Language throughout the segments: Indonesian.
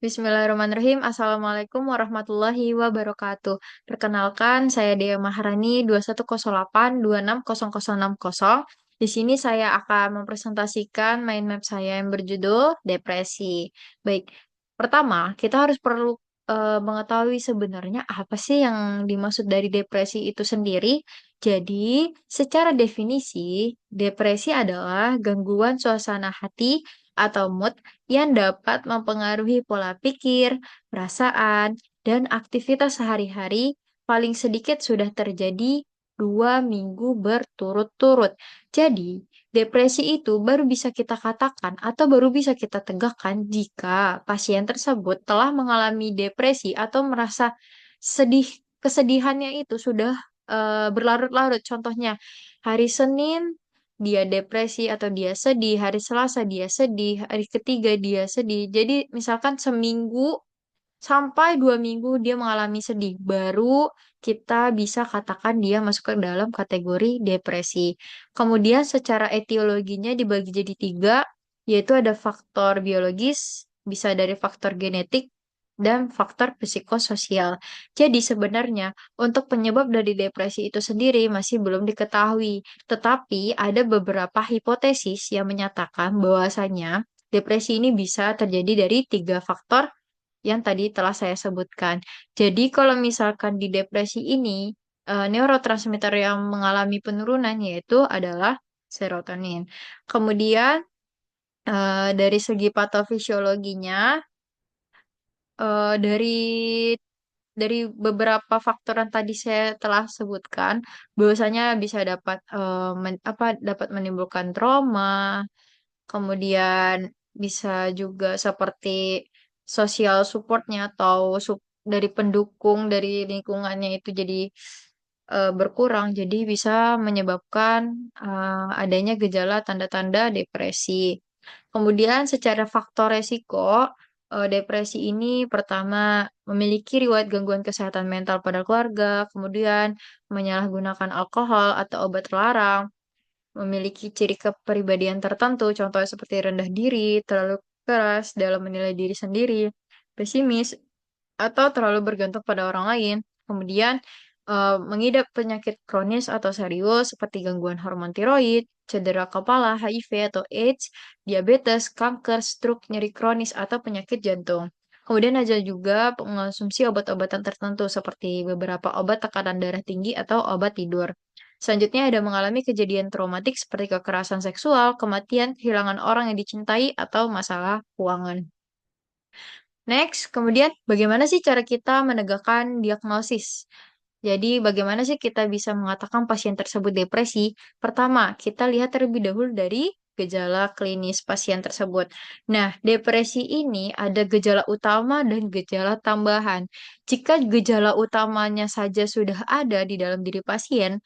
Bismillahirrahmanirrahim. Assalamualaikum warahmatullahi wabarakatuh. Perkenalkan, saya Dea Maharani 2108260060. Di sini saya akan mempresentasikan mind map saya yang berjudul depresi. Baik, pertama kita harus perlu mengetahui sebenarnya apa sih yang dimaksud dari depresi itu sendiri. Jadi, secara definisi, depresi adalah gangguan suasana hati atau mood yang dapat mempengaruhi pola pikir, perasaan, dan aktivitas sehari-hari paling sedikit sudah terjadi 2 minggu berturut-turut. Jadi, depresi itu baru bisa kita katakan atau baru bisa kita tegakkan jika pasien tersebut telah mengalami depresi atau merasa sedih, kesedihannya itu sudah berlarut-larut. Contohnya, hari Senin dia depresi atau dia sedih, hari Selasa dia sedih, hari ketiga dia sedih. Jadi misalkan seminggu sampai 2 minggu dia mengalami sedih, baru kita bisa katakan dia masuk ke dalam kategori depresi. Kemudian secara etiologinya dibagi jadi tiga, yaitu ada faktor biologis, bisa dari faktor genetik, dan faktor psikososial. Jadi sebenarnya untuk penyebab dari depresi itu sendiri masih belum diketahui, tetapi ada beberapa hipotesis yang menyatakan bahwasanya depresi ini bisa terjadi dari tiga faktor yang tadi telah saya sebutkan. Jadi kalau misalkan di depresi ini, neurotransmitter yang mengalami penurunan yaitu adalah serotonin. Kemudian dari segi patofisiologinya, dari beberapa faktor yang tadi saya telah sebutkan, bahwasanya bisa dapat menimbulkan trauma, kemudian bisa juga seperti social supportnya atau dari pendukung dari lingkungannya itu jadi berkurang, jadi bisa menyebabkan adanya gejala tanda-tanda depresi. Kemudian secara faktor resiko, depresi ini pertama memiliki riwayat gangguan kesehatan mental pada keluarga, kemudian menyalahgunakan alkohol atau obat terlarang, memiliki ciri kepribadian tertentu, contohnya seperti rendah diri, terlalu keras dalam menilai diri sendiri, pesimis, atau terlalu bergantung pada orang lain. Kemudian, mengidap penyakit kronis atau serius seperti gangguan hormon tiroid, cedera kepala, HIV atau AIDS, diabetes, kanker, stroke, nyeri kronis, atau penyakit jantung. Kemudian ada juga mengonsumsi obat-obatan tertentu seperti beberapa obat tekanan darah tinggi atau obat tidur. Selanjutnya ada mengalami kejadian traumatik seperti kekerasan seksual, kematian, kehilangan orang yang dicintai, atau masalah keuangan. Next, kemudian bagaimana sih cara kita menegakkan diagnosis? Jadi, bagaimana sih kita bisa mengatakan pasien tersebut depresi? Pertama, kita lihat terlebih dahulu dari gejala klinis pasien tersebut. Nah, depresi ini ada gejala utama dan gejala tambahan. Jika gejala utamanya saja sudah ada di dalam diri pasien,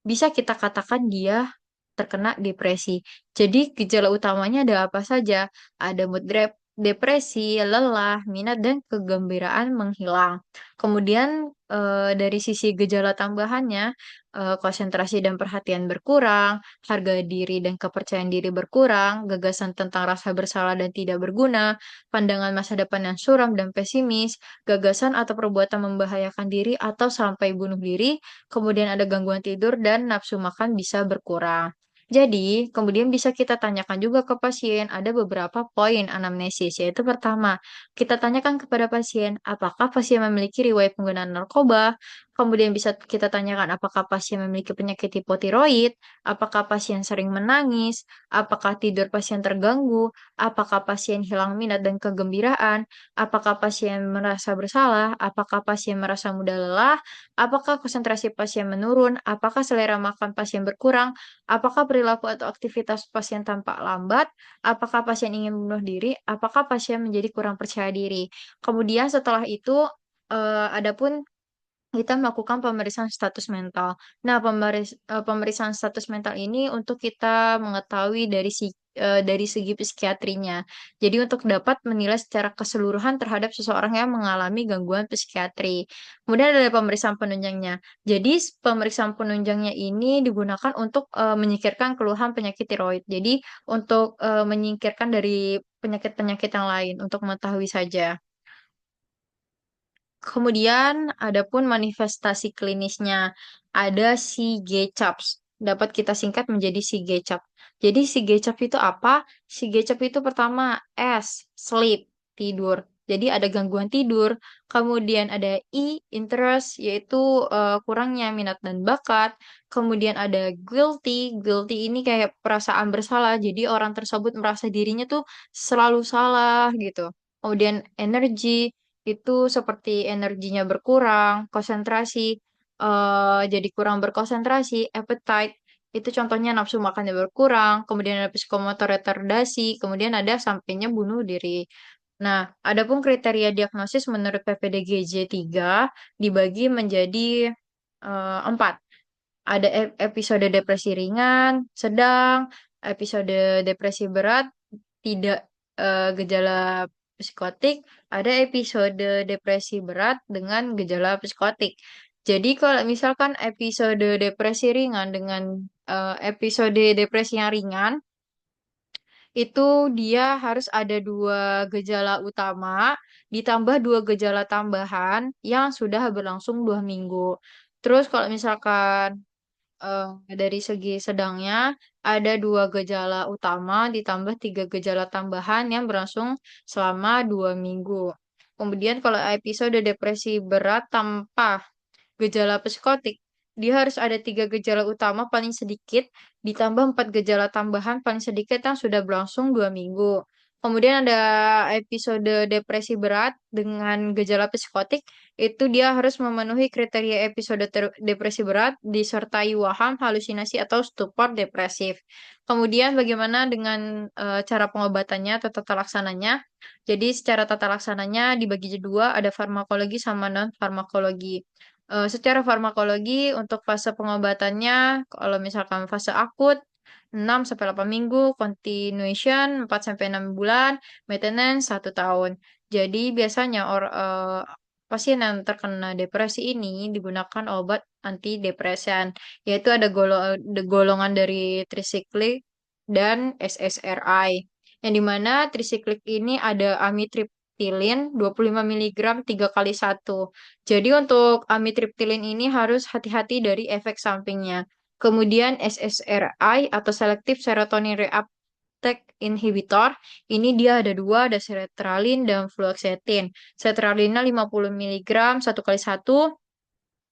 bisa kita katakan dia terkena depresi. Jadi gejala utamanya ada apa saja? Ada depresi, lelah, minat, dan kegembiraan menghilang. Kemudian dari sisi gejala tambahannya, konsentrasi dan perhatian berkurang, harga diri dan kepercayaan diri berkurang, gagasan tentang rasa bersalah dan tidak berguna, pandangan masa depan yang suram dan pesimis, gagasan atau perbuatan membahayakan diri atau sampai bunuh diri, kemudian ada gangguan tidur dan nafsu makan bisa berkurang. Jadi, kemudian bisa kita tanyakan juga ke pasien, ada beberapa poin anamnesis, yaitu pertama, kita tanyakan kepada pasien, apakah pasien memiliki riwayat penggunaan narkoba, kemudian bisa kita tanyakan apakah pasien memiliki penyakit hipotiroid, apakah pasien sering menangis, apakah tidur pasien terganggu, apakah pasien hilang minat dan kegembiraan, apakah pasien merasa bersalah, apakah pasien merasa mudah lelah, apakah konsentrasi pasien menurun, apakah selera makan pasien berkurang, apakah perilaku atau aktivitas pasien tampak lambat? Apakah pasien ingin bunuh diri? Apakah pasien menjadi kurang percaya diri? Kemudian setelah itu, adapun kita melakukan pemeriksaan status mental. Nah, pemeriksaan status mental ini untuk kita mengetahui dari segi psikiatrinya. Jadi untuk dapat menilai secara keseluruhan terhadap seseorang yang mengalami gangguan psikiatri. Kemudian ada pemeriksaan penunjangnya. Jadi pemeriksaan penunjangnya ini digunakan untuk menyingkirkan keluhan penyakit tiroid. Jadi untuk menyingkirkan dari penyakit-penyakit yang lain untuk mengetahui saja. Kemudian ada pun manifestasi klinisnya. Ada si GCAPS. Dapat kita singkat menjadi si GCAP. Jadi si GCAP itu apa? Si GCAP itu pertama sleep, tidur. Jadi ada gangguan tidur. Kemudian ada interest, yaitu kurangnya minat dan bakat. Kemudian ada guilty. Guilty ini kayak perasaan bersalah. Jadi orang tersebut merasa dirinya tuh selalu salah gitu. Kemudian energi itu seperti energinya berkurang, konsentrasi jadi kurang berkonsentrasi, appetite itu contohnya nafsu makannya berkurang, kemudian ada psikomotor retardasi, kemudian ada sampainya bunuh diri. Nah, adapun kriteria diagnosis menurut PPDGJ 3 dibagi menjadi 4. Ada episode depresi ringan, sedang, episode depresi berat, tidak gejala psikotik, ada episode depresi berat dengan gejala psikotik. Jadi kalau misalkan episode depresi ringan dengan episode depresi yang ringan, itu dia harus ada dua gejala utama, ditambah dua gejala tambahan yang sudah berlangsung 2 minggu. Terus kalau misalkan eh, dari segi sedangnya ada dua gejala utama ditambah tiga gejala tambahan yang berlangsung selama 2 minggu. Kemudian kalau episode depresi berat tanpa gejala psikotik, dia harus ada tiga gejala utama paling sedikit, ditambah empat gejala tambahan paling sedikit yang sudah berlangsung 2 minggu. Kemudian ada episode depresi berat dengan gejala psikotik, itu dia harus memenuhi kriteria episode depresi berat, disertai waham, halusinasi, atau stupor depresif. Kemudian bagaimana dengan cara pengobatannya atau tata laksananya? Jadi secara tata laksananya dibagi jadi dua, ada farmakologi sama non-farmakologi. Secara farmakologi untuk fase pengobatannya, kalau misalkan fase akut 6 sampai 8 minggu, continuation 4 sampai 6 bulan, maintenance 1 tahun. Jadi biasanya pasien yang terkena depresi ini digunakan obat antidepresan, yaitu ada golongan dari trisiklik dan SSRI. Yang dimana trisiklik ini ada amitriptilin 25 miligram 3 kali 1. Jadi untuk amitriptilin ini harus hati-hati dari efek sampingnya. Kemudian SSRI atau Selective Serotonin Reuptake Inhibitor, ini dia ada dua, ada sertralin dan fluoxetine. Sertralinnya 50 miligram 1 kali 1,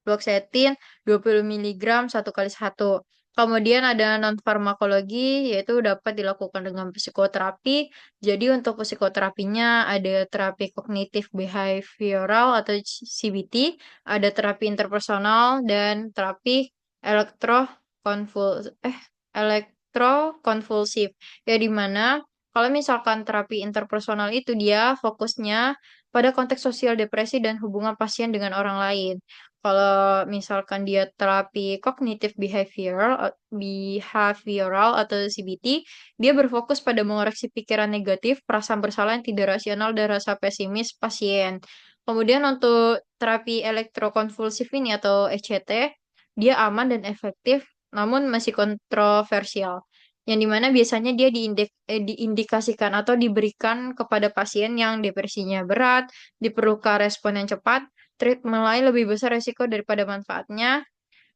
fluoxetine 20 miligram 1 kali 1. Kemudian ada non-farmakologi, yaitu dapat dilakukan dengan psikoterapi. Jadi untuk psikoterapinya ada terapi kognitif behavioral atau CBT, ada terapi interpersonal, dan terapi elektrokonvul elektrokonvulsif. Ya di mana kalau misalkan terapi interpersonal itu dia fokusnya pada konteks sosial depresi dan hubungan pasien dengan orang lain. Kalau misalkan dia terapi kognitif behavioral atau CBT, dia berfokus pada mengoreksi pikiran negatif, perasaan bersalah yang tidak rasional, dan rasa pesimis pasien. Kemudian untuk terapi elektrokonvulsif ini atau ECT, dia aman dan efektif, namun masih kontroversial. Yang dimana biasanya dia diindikasikan atau diberikan kepada pasien yang depresinya berat, diperlukan respon yang cepat, treatment lain lebih besar resiko daripada manfaatnya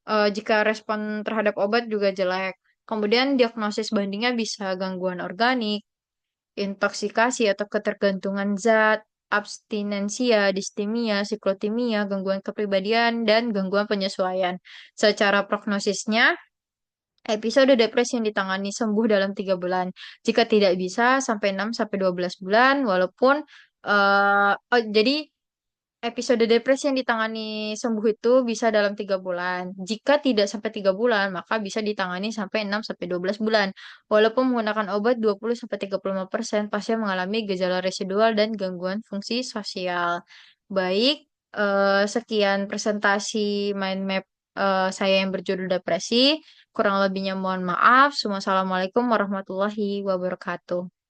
jika respon terhadap obat juga jelek. Kemudian diagnosis bandingnya bisa gangguan organik, intoksikasi atau ketergantungan zat, abstinensia, distimia, siklotimia, gangguan kepribadian, dan gangguan penyesuaian. Secara prognosisnya, episode depresi yang ditangani sembuh dalam 3 bulan. Jika tidak bisa, sampai 6 sampai 12 bulan, walaupun jadi episode depresi yang ditangani sembuh itu bisa dalam 3 bulan. Jika tidak sampai 3 bulan, maka bisa ditangani sampai 6 sampai 12 bulan. Walaupun menggunakan obat 20 sampai 35%, pasien mengalami gejala residual dan gangguan fungsi sosial. Baik, sekian presentasi mind map saya yang berjudul depresi. Kurang lebihnya mohon maaf. Wassalamualaikum warahmatullahi wabarakatuh.